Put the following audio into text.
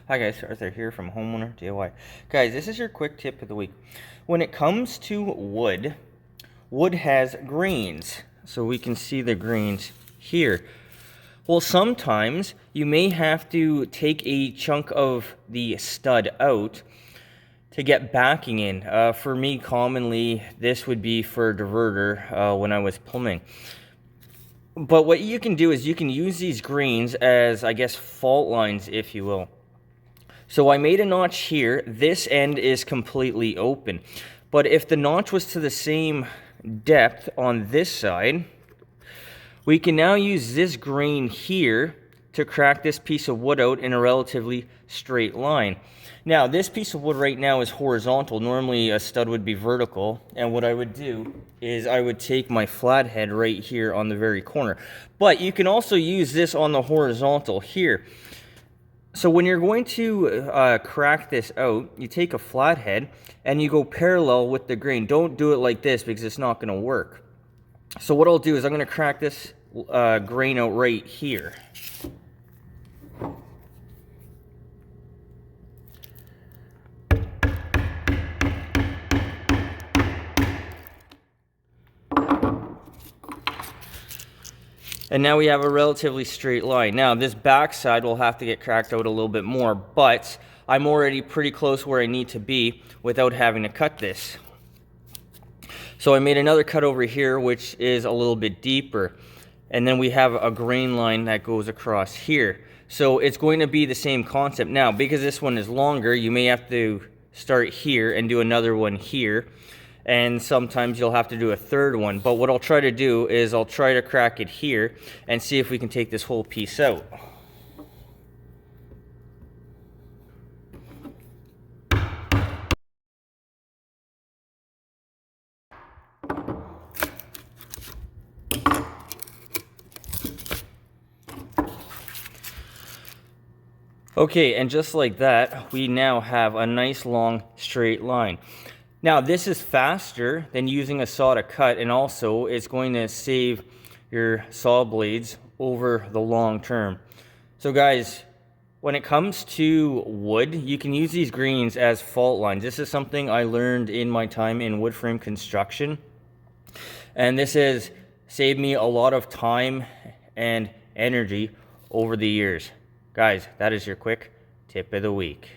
Hi guys, Arthur here from Homeowner DIY. Guys, this is your quick tip of the week. When it comes to wood, wood has grains. So we can see the grains here. Well, sometimes you may have to take a chunk of the stud out to get backing in. For me, commonly, this would be for a diverter when I was plumbing. But what you can do is you can use these grains as, I guess, fault lines, if you will. So I made a notch here. This end is completely open. But if the notch was to the same depth on this side, we can now use this grain here to crack this piece of wood out in a relatively straight line. Now, this piece of wood right now is horizontal. Normally a stud would be vertical. And what I would do is I would take my flathead right here on the very corner. But you can also use this on the horizontal here. So when you're going to crack this out, you take a flathead and you go parallel with the grain. Don't do it like this because it's not going to work. So what I'll do is I'm going to crack this grain out right here. And now we have a relatively straight line. Now this back side will have to get cracked out a little bit more, but I'm already pretty close where I need to be without having to cut this. So I made another cut over here, which is a little bit deeper. And then we have a grain line that goes across here. So it's going to be the same concept. Now, because this one is longer, you may have to start here and do another one here. And sometimes you'll have to do a third one. But what I'll try to do is I'll try to crack it here and see if we can take this whole piece out. Okay, and just like that, we now have a nice long straight line. Now, this is faster than using a saw to cut, and also it's going to save your saw blades over the long term. So guys, when it comes to wood, you can use these greens as fault lines. This is something I learned in my time in wood frame construction. And this has saved me a lot of time and energy over the years. Guys, that is your quick tip of the week.